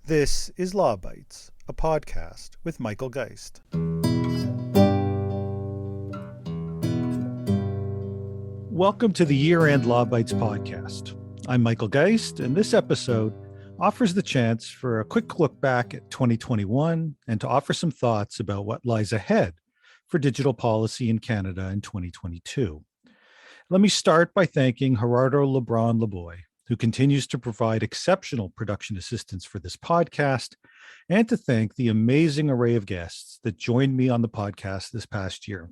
This is Law Bites, a podcast with Michael Geist. Welcome to the Year-End Law Bites podcast. I'm Michael Geist, and this episode offers the chance for a quick look back at 2021 and to offer some thoughts about what lies ahead for digital policy in Canada in 2022. Let me start by thanking Gerardo Lebron Leboy, who continues to provide exceptional production assistance for this podcast, and to thank the amazing array of guests that joined me on the podcast this past year.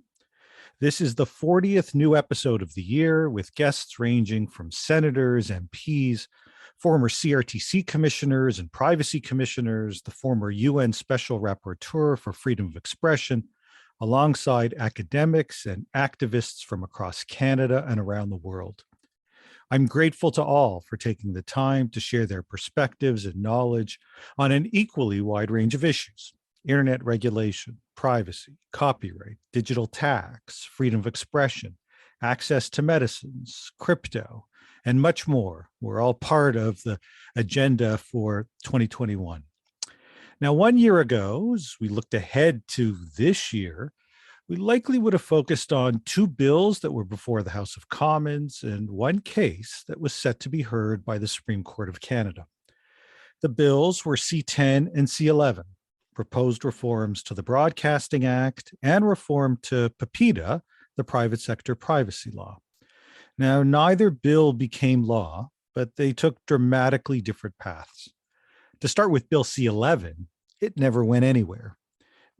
This is the 40th new episode of the year, with guests ranging from senators, MPs, former CRTC commissioners and privacy commissioners, the former UN Special Rapporteur for Freedom of Expression, alongside academics and activists from across Canada and around the world. I'm grateful to all for taking the time to share their perspectives and knowledge on an equally wide range of issues: internet regulation, privacy, copyright, digital tax, freedom of expression, access to medicines, crypto, and much more. We're all part of the agenda for 2021. Now, 1 year ago, as we looked ahead to this year, we likely would have focused on two bills that were before the House of Commons and one case that was set to be heard by the Supreme Court of Canada. The bills were C-10 and C-11, proposed reforms to the Broadcasting Act and reform to PIPEDA, the private sector privacy law. Now, neither bill became law, but they took dramatically different paths. To start with Bill C-11, it never went anywhere.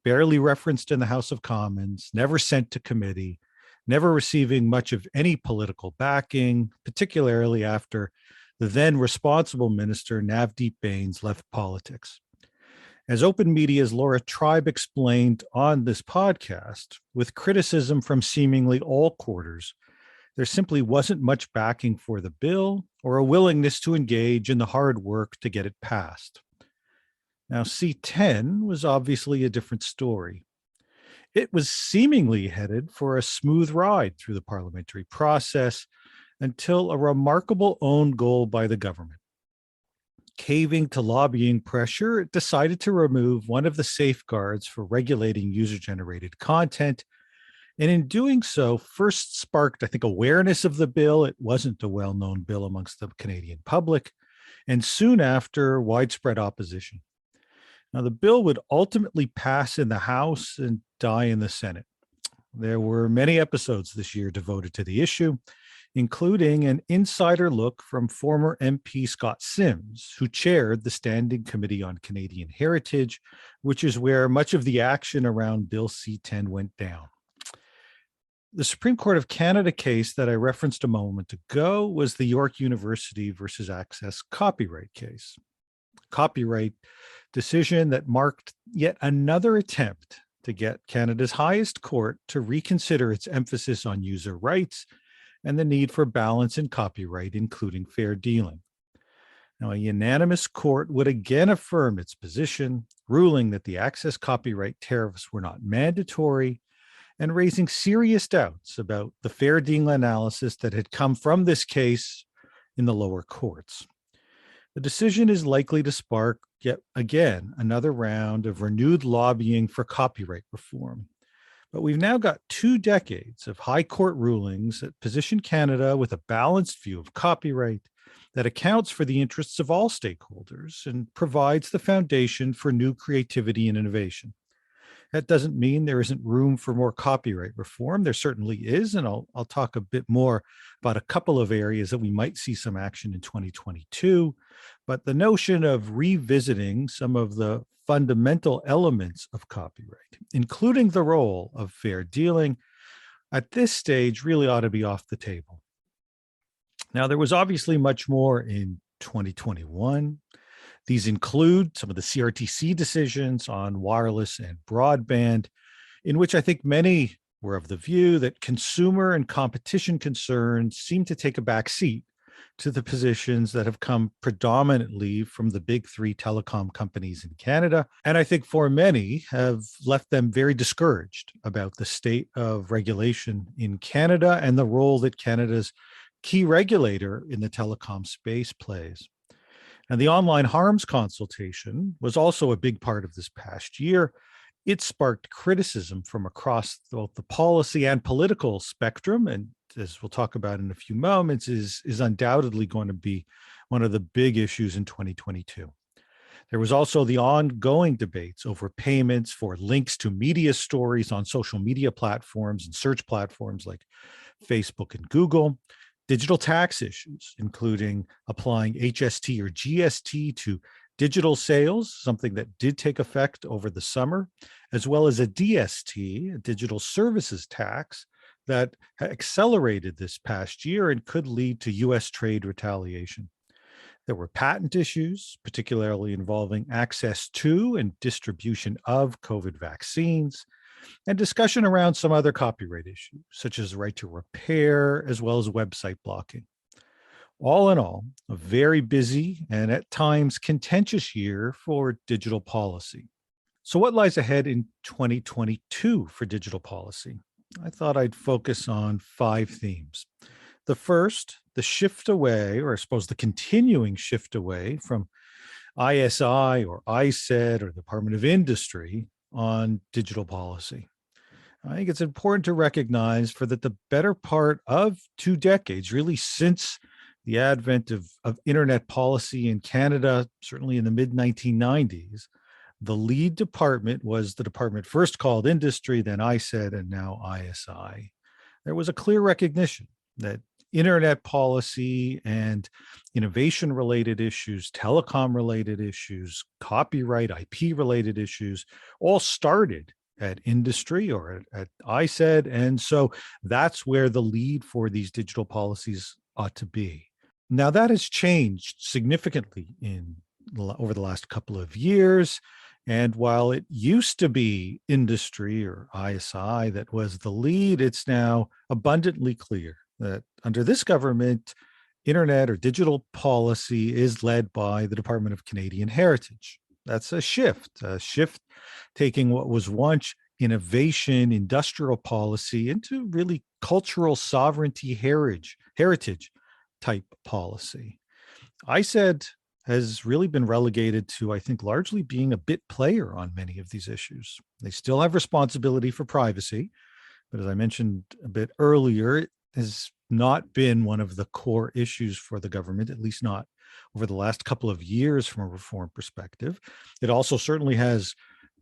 Barely referenced in the House of Commons, never sent to committee, never receiving much of any political backing, particularly after the then responsible minister, Navdeep Bains, left politics. As Open Media's Laura Tribe explained on this podcast, with criticism from seemingly all quarters, there simply wasn't much backing for the bill or a willingness to engage in the hard work to get it passed. Now, C-10 was obviously a different story. It was seemingly headed for a smooth ride through the parliamentary process until a remarkable own goal by the government. Caving to lobbying pressure, it decided to remove one of the safeguards for regulating user-generated content, and in doing so, first sparked, I think, awareness of the bill. It wasn't a well-known bill amongst the Canadian public, and soon after, widespread opposition. Now, the bill would ultimately pass in the House and die in the Senate. There were many episodes this year devoted to the issue, including an insider look from former MP Scott Sims, who chaired the Standing Committee on Canadian Heritage, which is where much of the action around Bill C-10 went down. The Supreme Court of Canada case that I referenced a moment ago was the York University versus Access copyright case. Copyright decision that marked yet another attempt to get Canada's highest court to reconsider its emphasis on user rights and the need for balance in copyright, including fair dealing. Now, a unanimous court would again affirm its position, ruling that the access copyright tariffs were not mandatory and raising serious doubts about the fair deal analysis that had come from this case in the lower courts. The decision is likely to spark yet again another round of renewed lobbying for copyright reform. But we've now got 2 decades of high court rulings that position Canada with a balanced view of copyright that accounts for the interests of all stakeholders and provides the foundation for new creativity and innovation. That doesn't mean there isn't room for more copyright reform. There certainly is, and I'll talk a bit more about a couple of areas that we might see some action in 2022. But the notion of revisiting some of the fundamental elements of copyright, including the role of fair dealing, at this stage really ought to be off the table. Now, there was obviously much more in 2021. These include some of the CRTC decisions on wireless and broadband, in which I think many were of the view that consumer and competition concerns seem to take a back seat to the positions that have come predominantly from the big 3 telecom companies in Canada. And I think for many have left them very discouraged about the state of regulation in Canada and the role that Canada's key regulator in the telecom space plays. And the online harms consultation was also a big part of this past year. It sparked criticism from across both the policy and political spectrum, and as we'll talk about in a few moments, is undoubtedly going to be one of the big issues in 2022. There was also the ongoing debates over payments for links to media stories on social media platforms and search platforms like Facebook and Google, digital tax issues, including applying HST or GST to digital sales, something that did take effect over the summer, as well as a DST, a digital services tax, that accelerated this past year and could lead to US trade retaliation. There were patent issues, particularly involving access to and distribution of COVID vaccines, and discussion around some other copyright issues, such as the right to repair, as well as website blocking. All in all, a very busy and at times contentious year for digital policy. So, what lies ahead in 2022 for digital policy? I thought I'd focus on 5 themes. The first, the shift away, or I suppose the continuing shift away from ISI or ISED or the Department of Industry on digital policy. I think it's important to recognize for that the better part of 2 decades, really since the advent of internet policy in Canada, certainly in the mid 1990s, the lead department was the department first called Industry, then ISED, and now ISI. There was a clear recognition that internet policy and innovation related issues, telecom related issues, copyright, IP related issues all started at Industry or at ISED. And so that's where the lead for these digital policies ought to be. Now, that has changed significantly over the last couple of years. And while it used to be Industry or ISI that was the lead, it's now abundantly clear that under this government, internet or digital policy is led by the Department of Canadian Heritage. That's a shift taking what was once innovation, industrial policy into really cultural sovereignty heritage type policy. ISED has really been relegated to, I think, largely being a bit player on many of these issues. They still have responsibility for privacy, but as I mentioned a bit earlier, it has not been one of the core issues for the government, at least not over the last couple of years from a reform perspective. It also certainly has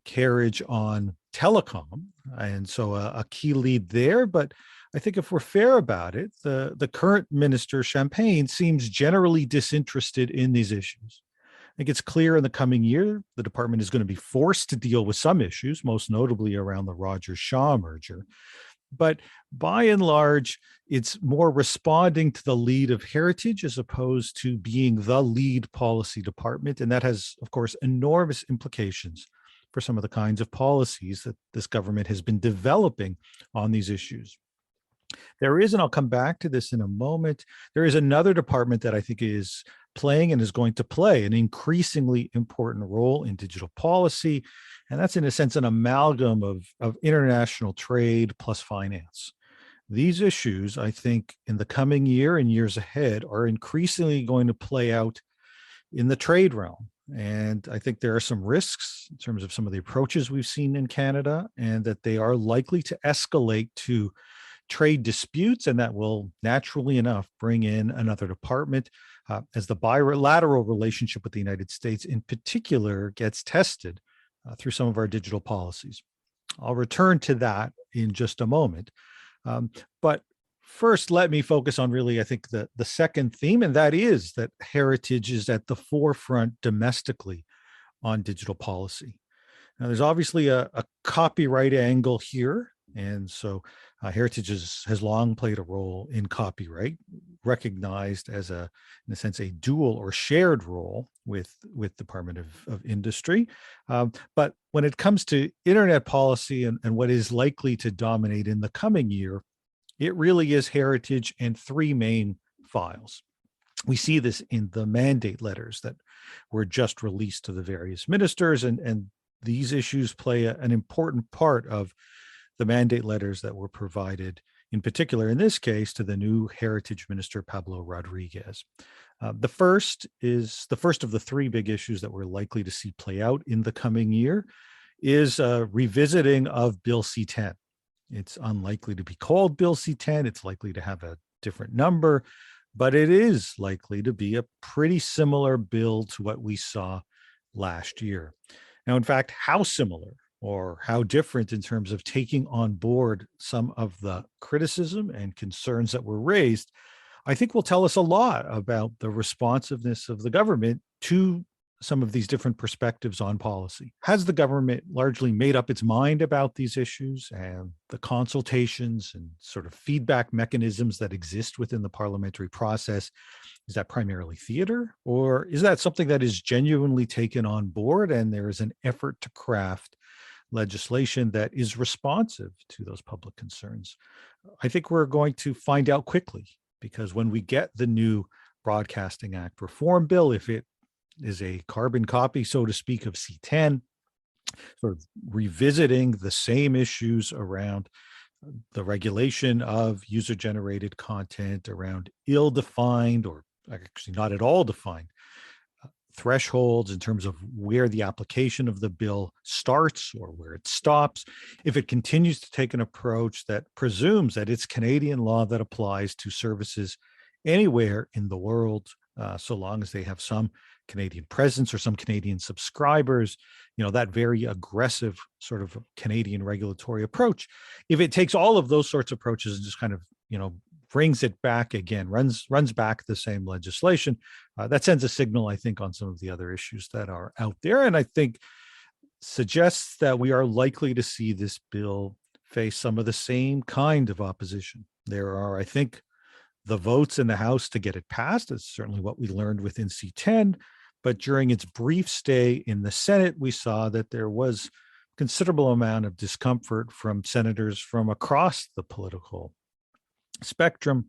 carriage on telecom, and so a key lead there. But I think if we're fair about it, the current minister, Champagne, seems generally disinterested in these issues. I think it's clear in the coming year, the department is going to be forced to deal with some issues, most notably around the Rogers-Shaw merger. But by and large, it's more responding to the lead of heritage as opposed to being the lead policy department. And that has, of course, enormous implications for some of the kinds of policies that this government has been developing on these issues. There is, and I'll come back to this in a moment, there is another department that I think is playing and is going to play an increasingly important role in digital policy. And that's, in a sense, an amalgam of international trade plus finance. These issues, I think, in the coming year and years ahead, are increasingly going to play out in the trade realm. And I think there are some risks in terms of some of the approaches we've seen in Canada, and that they are likely to escalate to trade disputes, and that will naturally enough bring in another department as the bilateral relationship with the United States in particular gets tested through some of our digital policies. I'll return to that in just a moment. But first, let me focus on really, I think, the second theme, and that is that heritage is at the forefront domestically on digital policy. Now, there's obviously a copyright angle here. And so heritage has long played a role in copyright, recognized as in a sense, a dual or shared role with Department of Industry. But when it comes to internet policy and what is likely to dominate in the coming year, it really is heritage and 3 main files. We see this in the mandate letters that were just released to the various ministers, and these issues play an important part of the mandate letters that were provided, in particular, in this case, to the new Heritage Minister, Pablo Rodriguez. The first is the first of the three big issues that we're likely to see play out in the coming year is revisiting of Bill C-10. It's unlikely to be called Bill C-10. It's likely to have a different number, but it is likely to be a pretty similar bill to what we saw last year. Now, in fact, how similar or how different in terms of taking on board some of the criticism and concerns that were raised, I think will tell us a lot about the responsiveness of the government to some of these different perspectives on policy. Has the government largely made up its mind about these issues and the consultations and sort of feedback mechanisms that exist within the parliamentary process? Is that primarily theater, or is that something that is genuinely taken on board and there is an effort to craft legislation that is responsive to those public concerns? I think we're going to find out quickly, because when we get the new Broadcasting Act reform bill, if it is a carbon copy, so to speak, of C-10, sort of revisiting the same issues around the regulation of user-generated content, around ill-defined or actually not at all defined thresholds in terms of where the application of the bill starts or where it stops. If it continues to take an approach that presumes that it's Canadian law that applies to services anywhere in the world, so long as they have some Canadian presence or some Canadian subscribers, that very aggressive sort of Canadian regulatory approach. If it takes all of those sorts of approaches and just kind of, brings it back again, runs back the same legislation, that sends a signal, I think, on some of the other issues that are out there. And I think suggests that we are likely to see this bill face some of the same kind of opposition. There are, I think, the votes in the House to get it passed. It's certainly what we learned within C-10. But during its brief stay in the Senate, we saw that there was considerable amount of discomfort from senators from across the political spectrum.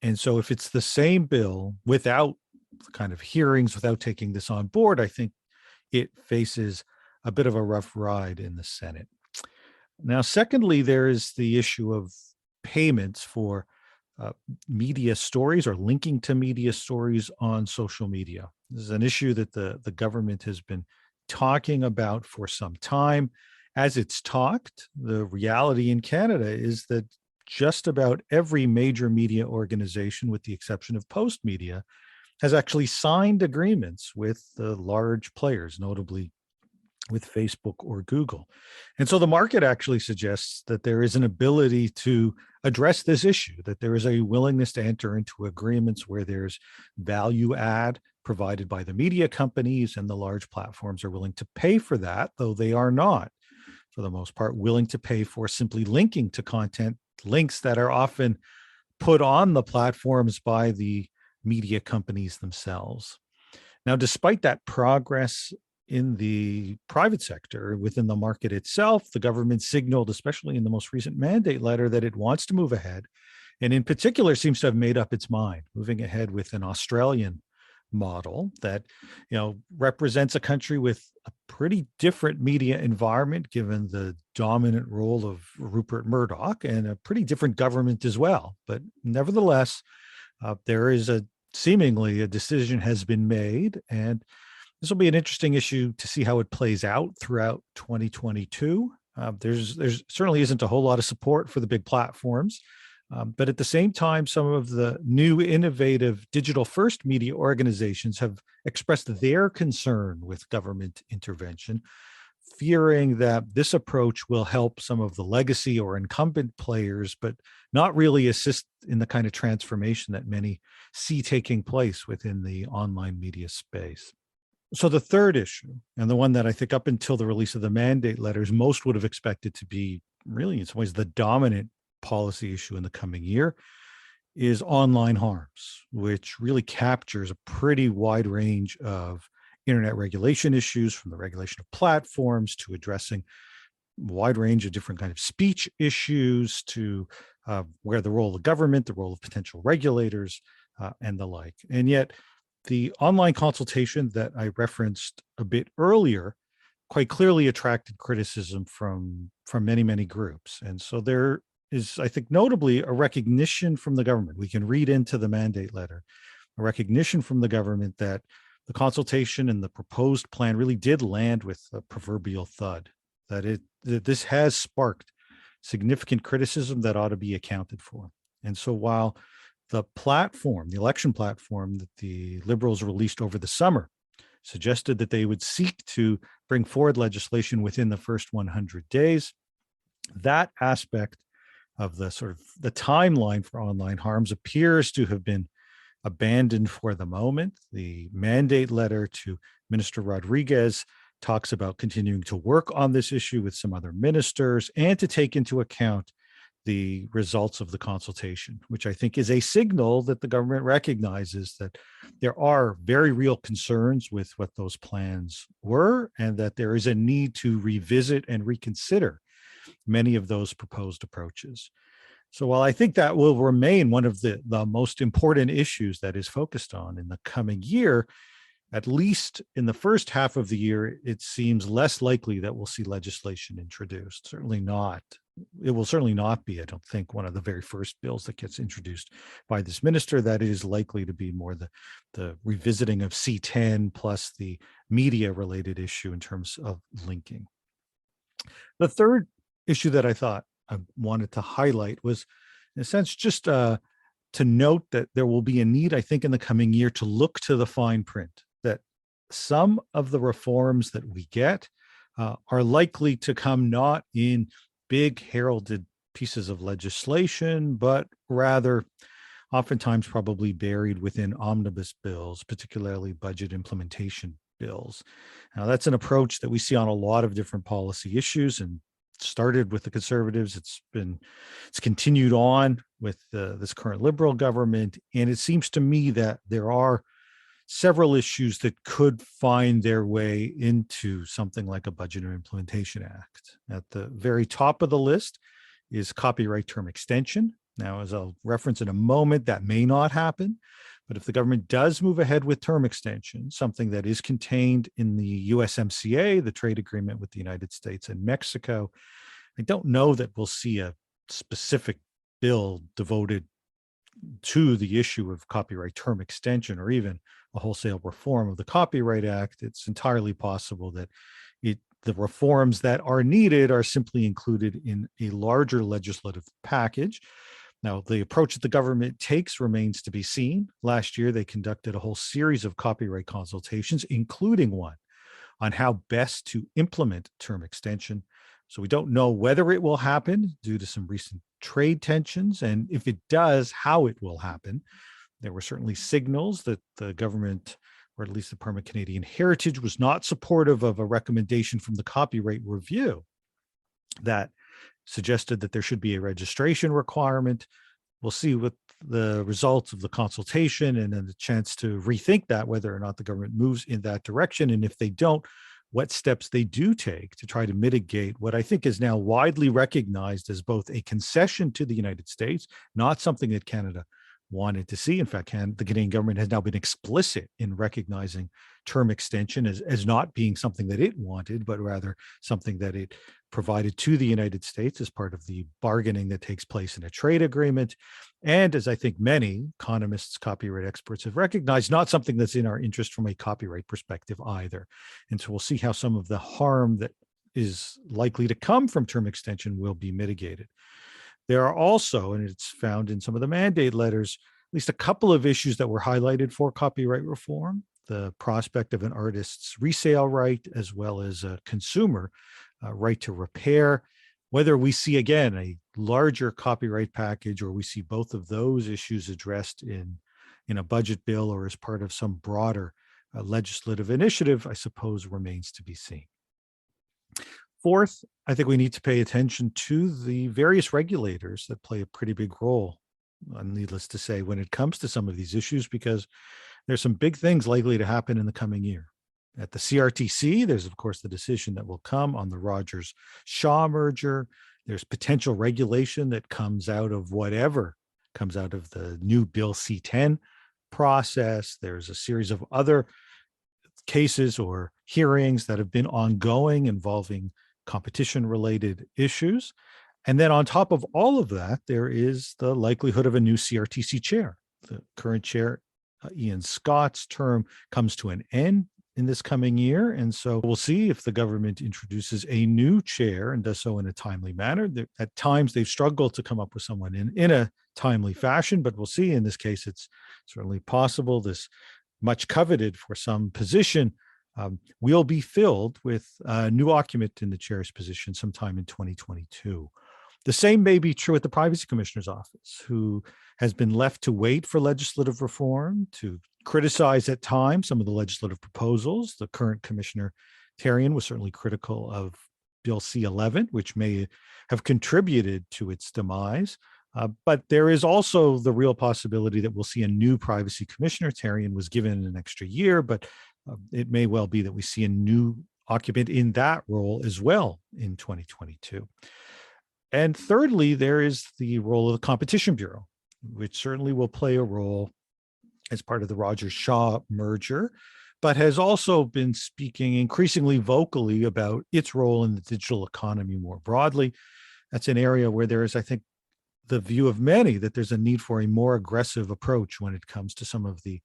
And so if it's the same bill without kind of hearings, without taking this on board, I think it faces a bit of a rough ride in the Senate. Now, secondly, there is the issue of payments for media stories or linking to media stories on social media. This is an issue that the government has been talking about for some time. As it's talked, the reality in Canada is that just about every major media organization, with the exception of Post Media, has actually signed agreements with the large players, notably with Facebook or Google. And so the market actually suggests that there is an ability to address this issue, that there is a willingness to enter into agreements where there's value add provided by the media companies, and the large platforms are willing to pay for that, though they are not, for the most part, willing to pay for simply linking to content, links that are often put on the platforms by the media companies themselves. Now, despite that progress in the private sector, within the market itself, the government signaled, especially in the most recent mandate letter, that it wants to move ahead, and in particular seems to have made up its mind, moving ahead with an Australian model that represents a country with a pretty different media environment, given the dominant role of Rupert Murdoch, and a pretty different government as well. But nevertheless, there is seemingly a decision has been made, and this will be an interesting issue to see how it plays out throughout 2022. There's certainly isn't a whole lot of support for the big platforms. But at the same time, some of the new innovative digital first media organizations have expressed their concern with government intervention, fearing that this approach will help some of the legacy or incumbent players, but not really assist in the kind of transformation that many see taking place within the online media space. So the third issue, and the one that I think up until the release of the mandate letters, most would have expected to be really in some ways the dominant policy issue in the coming year, is online harms, which really captures a pretty wide range of internet regulation issues, from the regulation of platforms to addressing a wide range of different kind of speech issues, to where the role of government, the role of potential regulators, and the like. And yet the online consultation that I referenced a bit earlier quite clearly attracted criticism from many, many groups. And so there is, I think, notably a recognition from the government. We can read into the mandate letter a recognition from the government that the consultation and the proposed plan really did land with a proverbial thud, that this has sparked significant criticism that ought to be accounted for. And so while the election platform that the Liberals released over the summer suggested that they would seek to bring forward legislation within the first 100 days, that aspect of the sort of the timeline for online harms appears to have been abandoned for the moment. The mandate letter to Minister Rodriguez talks about continuing to work on this issue with some other ministers and to take into account the results of the consultation, which I think is a signal that the government recognizes that there are very real concerns with what those plans were, and that there is a need to revisit and reconsider many of those proposed approaches. So while I think that will remain one of the most important issues that is focused on in the coming year, at least in the first half of the year, it seems less likely that we'll see legislation introduced. Certainly not. It will certainly not be, I don't think, one of the very first bills that gets introduced by this minister. That is likely to be more the revisiting of C10 plus the media-related issue in terms of linking. The third issue that I thought I wanted to highlight was, in a sense, just to note that there will be a need, I think, in the coming year to look to the fine print, that some of the reforms that we get are likely to come not in big heralded pieces of legislation, but rather oftentimes probably buried within omnibus bills, particularly budget implementation bills. Now, that's an approach that we see on a lot of different policy issues, and started with the Conservatives. It's continued on with this current Liberal government. And it seems to me that there are several issues that could find their way into something like a Budget and Implementation Act. At the very top of the list is copyright term extension. Now, as I'll reference in a moment, that may not happen. But if the government does move ahead with term extension, something that is contained in the USMCA, the trade agreement with the United States and Mexico, I don't know that we'll see a specific bill devoted to the issue of copyright term extension or even a wholesale reform of the Copyright Act. It's entirely possible that the reforms that are needed are simply included in a larger legislative package. Now, the approach that the government takes remains to be seen. Last year, they conducted a whole series of copyright consultations, including one on how best to implement term extension. So we don't know whether it will happen due to some recent trade tensions, and if it does, how it will happen. There were certainly signals that the government, or at least the Department of Canadian Heritage, was not supportive of a recommendation from the Copyright Review that suggested that there should be a registration requirement. We'll see what the results of the consultation and then the chance to rethink that, whether or not the government moves in that direction. And if they don't, what steps they do take to try to mitigate what I think is now widely recognized as both a concession to the United States, not something that Canada wanted to see. In fact, the Canadian government has now been explicit in recognizing term extension as not being something that it wanted, but rather something that it provided to the United States as part of the bargaining that takes place in a trade agreement. And as I think many economists, copyright experts have recognized, not something that's in our interest from a copyright perspective either. And so we'll see how some of the harm that is likely to come from term extension will be mitigated. There are also, and it's found in some of the mandate letters, at least a couple of issues that were highlighted for copyright reform: the prospect of an artist's resale right, as well as a consumer right to repair. Whether we see, again, a larger copyright package, or we see both of those issues addressed in a budget bill or as part of some broader legislative initiative, I suppose remains to be seen. Fourth, I think we need to pay attention to the various regulators that play a pretty big role, needless to say, when it comes to some of these issues, because there's some big things likely to happen in the coming year. At the CRTC, there's, of course, the decision that will come on the Rogers-Shaw merger. There's potential regulation that comes out of whatever comes out of the new Bill C10 process. There's a series of other cases or hearings that have been ongoing involving competition-related issues. And then on top of all of that, there is the likelihood of a new CRTC chair. The current chair Ian Scott's term comes to an end in this coming year. And so we'll see if the government introduces a new chair and does so in a timely manner. At times, they've struggled to come up with someone in a timely fashion, but we'll see. In this case, it's certainly possible this much coveted for some position will be filled with a new occupant in the chair's position sometime in 2022. The same may be true at the Privacy Commissioner's office, who has been left to wait for legislative reform, to criticize at times some of the legislative proposals. The current Commissioner, Tarian, was certainly critical of Bill C-11, which may have contributed to its demise. But there is also the real possibility that we'll see a new Privacy Commissioner. Tarian was given an extra year, but it may well be that we see a new occupant in that role as well in 2022. And thirdly, there is the role of the Competition Bureau, which certainly will play a role as part of the Rogers-Shaw merger, but has also been speaking increasingly vocally about its role in the digital economy more broadly. That's an area where there is, I think, the view of many that there's a need for a more aggressive approach when it comes to some of the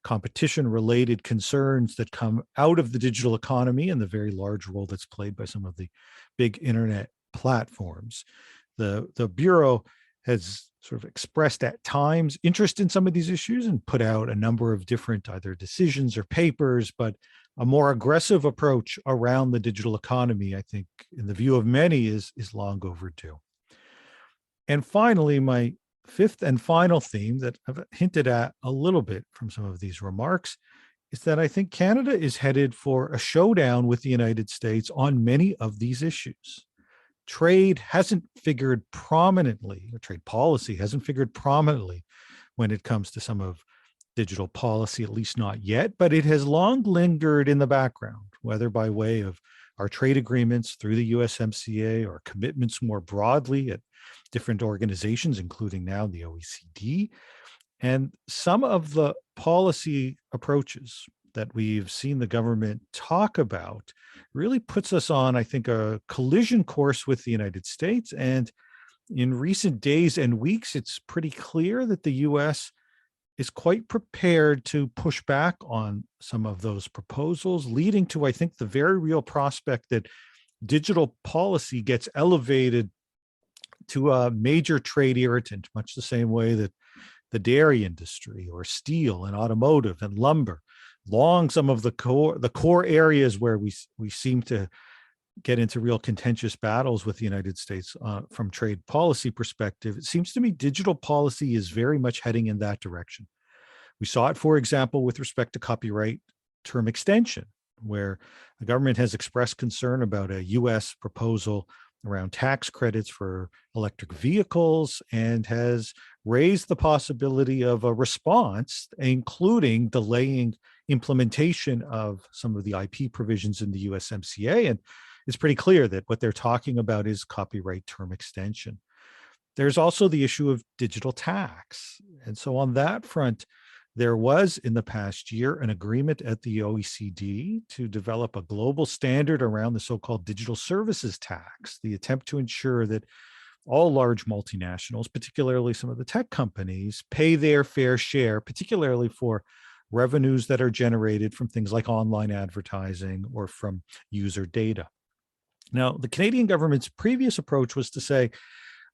competition-related concerns that come out of the digital economy and the very large role that's played by some of the big internet platforms. The Bureau has sort of expressed at times interest in some of these issues and put out a number of different either decisions or papers, but a more aggressive approach around the digital economy, I think, in the view of many, is long overdue. And finally, my fifth and final theme that I've hinted at a little bit from some of these remarks is that I think Canada is headed for a showdown with the United States on many of these issues. Trade hasn't figured prominently, or trade policy hasn't figured prominently when it comes to some of digital policy, at least not yet, but it has long lingered in the background, whether by way of our trade agreements through the USMCA or commitments more broadly at different organizations, including now the OECD. And some of the policy approaches that we've seen the government talk about really puts us on, I think, a collision course with the United States. And in recent days and weeks, it's pretty clear that the US is quite prepared to push back on some of those proposals, leading to, I think, the very real prospect that digital policy gets elevated to a major trade irritant, much the same way that the dairy industry or steel and automotive and lumber, long some of the core areas where we seem to get into real contentious battles with the United States from trade policy perspective. It seems to me digital policy is very much heading in that direction. We saw it, for example, with respect to copyright term extension, where the government has expressed concern about a US proposal around tax credits for electric vehicles and has raised the possibility of a response, including delaying implementation of some of the IP provisions in the USMCA. And it's pretty clear that what they're talking about is copyright term extension. There's also the issue of digital tax. And so on that front, there was in the past year an agreement at the OECD to develop a global standard around the so-called digital services tax, the attempt to ensure that all large multinationals, particularly some of the tech companies, pay their fair share, particularly for revenues that are generated from things like online advertising or from user data. Now, the Canadian government's previous approach was to say,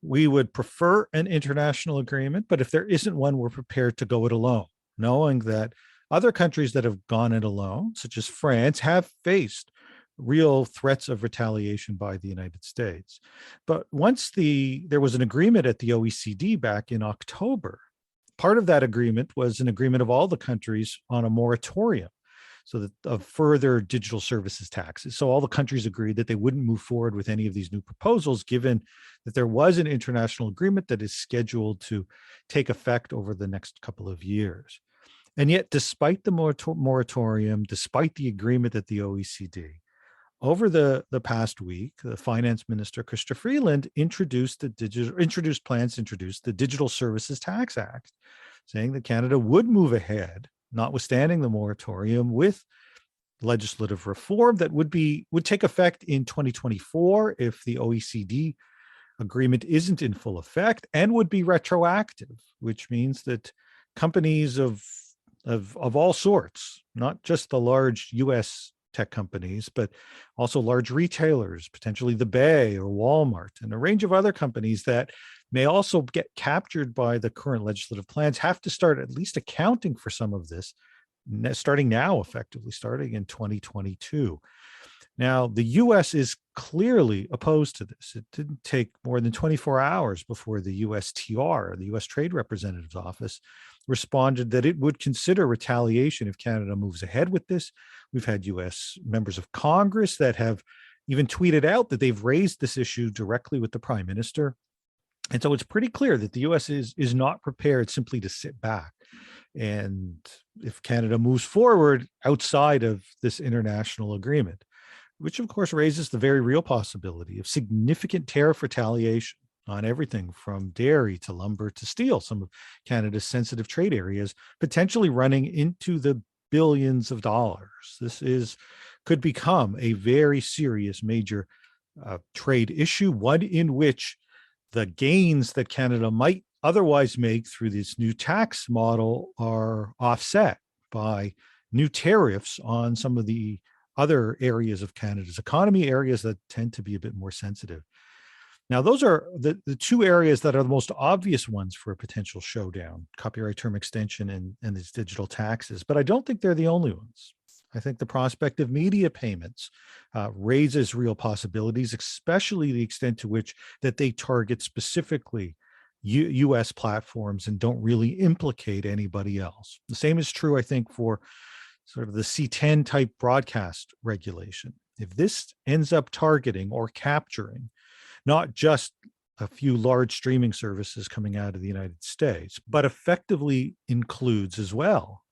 we would prefer an international agreement, but if there isn't one, we're prepared to go it alone, knowing that other countries that have gone it alone, such as France, have faced real threats of retaliation by the United States. But once there was an agreement at the OECD back in October, part of that agreement was an agreement of all the countries on a moratorium, so that of further digital services taxes. So all the countries agreed that they wouldn't move forward with any of these new proposals, given that there was an international agreement that is scheduled to take effect over the next couple of years. And yet, despite the moratorium, despite the agreement at the OECD, over the past week, the finance minister, Chrystia Freeland, introduced plans to introduce the Digital Services Tax Act, saying that Canada would move ahead, notwithstanding the moratorium, with legislative reform that would take effect in 2024 if the OECD agreement isn't in full effect, and would be retroactive, which means that companies of of all sorts, not just the large US tech companies, but also large retailers, potentially the Bay or Walmart, and a range of other companies that may also get captured by the current legislative plans, have to start at least accounting for some of this, starting now, effectively starting in 2022. Now, the US is clearly opposed to this. It didn't take more than 24 hours before the USTR, the US Trade Representative's Office, responded that it would consider retaliation if Canada moves ahead with this. We've had US members of Congress that have even tweeted out that they've raised this issue directly with the Prime Minister. And so it's pretty clear that the US is not prepared simply to sit back. And if Canada moves forward outside of this international agreement, which of course raises the very real possibility of significant tariff retaliation on everything from dairy to lumber to steel, some of Canada's sensitive trade areas, potentially running into the billions of dollars. Could become a very serious major trade issue, one in which the gains that Canada might otherwise make through this new tax model are offset by new tariffs on some of the other areas of Canada's economy, areas that tend to be a bit more sensitive. Now, those are the two areas that are the most obvious ones for a potential showdown: copyright term extension and these digital taxes. But I don't think they're the only ones. I think the prospect of media payments raises real possibilities, especially the extent to which that they target specifically US platforms and don't really implicate anybody else. The same is true, I think, for sort of the C10 type broadcast regulation. If this ends up targeting or capturing not just a few large streaming services coming out of the United States, but effectively includes as well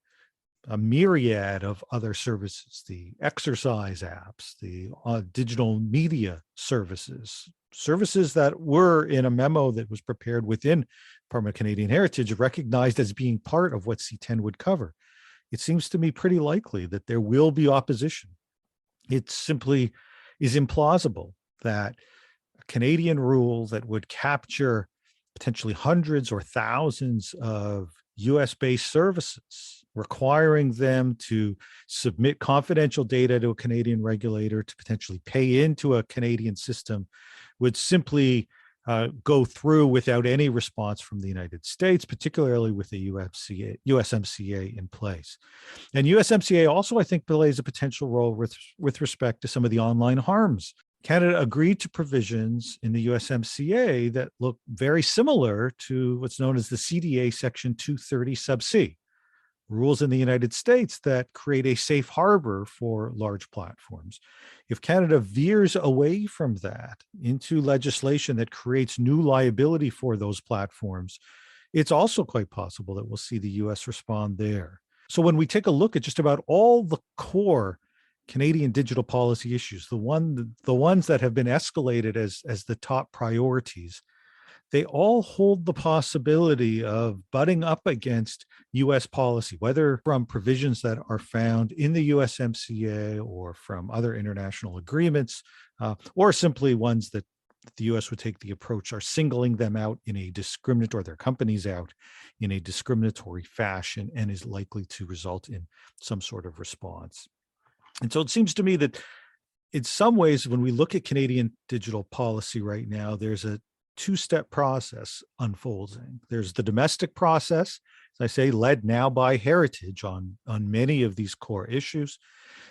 a myriad of other services, the exercise apps, the digital media services that were in a memo that was prepared within Department of Canadian Heritage, recognized as being part of what C10 would cover. It seems to me pretty likely that there will be opposition. It simply is implausible that a Canadian rule that would capture potentially hundreds or thousands of US-based services, requiring them to submit confidential data to a Canadian regulator to potentially pay into a Canadian system, would simply go through without any response from the United States, particularly with the USMCA in place. And USMCA also, I think, plays a potential role with respect to some of the online harms. Canada agreed to provisions in the USMCA that look very similar to what's known as the CDA Section 230 sub C, rules in the United States that create a safe harbor for large platforms. If Canada veers away from that into legislation that creates new liability for those platforms, it's also quite possible that we'll see the US respond there. So when we take a look at just about all the core Canadian digital policy issues, the ones that have been escalated as the top priorities, they all hold the possibility of butting up against US policy, whether from provisions that are found in the USMCA or from other international agreements, or simply ones that the US would take the approach are singling them out in a discriminatory, or their companies out in a discriminatory fashion, and is likely to result in some sort of response. And so it seems to me that in some ways, when we look at Canadian digital policy right now, there's a two-step process unfolding. There's the domestic process, as I say, led now by Heritage on many of these core issues.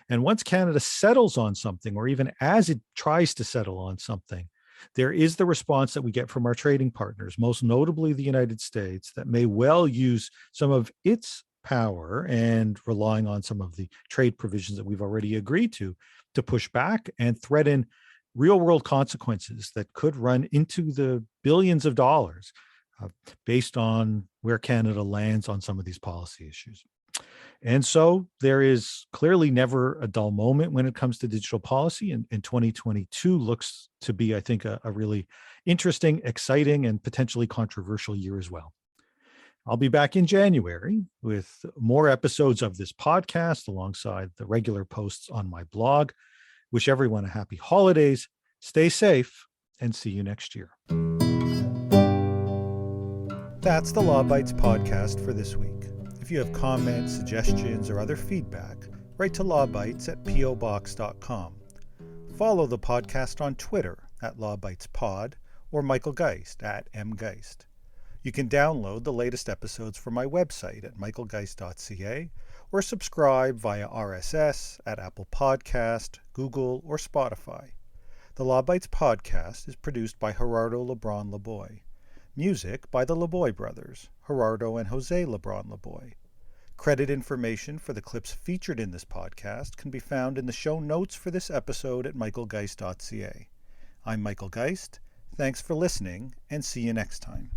And once Canada settles on something, or even as it tries to settle on something, there is the response that we get from our trading partners, most notably the United States, that may well use some of its power and relying on some of the trade provisions that we've already agreed to push back and threaten real world consequences that could run into the billions of dollars based on where Canada lands on some of these policy issues. And so there is clearly never a dull moment when it comes to digital policy, and 2022 looks to be, I think, a really interesting, exciting, and potentially controversial year as well. I'll be back in January with more episodes of this podcast alongside the regular posts on my blog. Wish everyone a happy holidays, stay safe, and see you next year. That's the Law Bites podcast for this week. If If you have comments, suggestions, or other feedback, write to lawbites@pobox.com. Follow the podcast on Twitter @lawbitespod or Michael Geist @mgeist. You can download the latest episodes from my website at michaelgeist.ca or subscribe via RSS at Apple Podcast, Google, or Spotify. The Law Bites podcast is produced by Gerardo Lebron Laboy. Music by the Laboy brothers, Gerardo and Jose Lebron Laboy. Credit information for the clips featured in this podcast can be found in the show notes for this episode at michaelgeist.ca. I'm Michael Geist. Thanks for listening, and see you next time.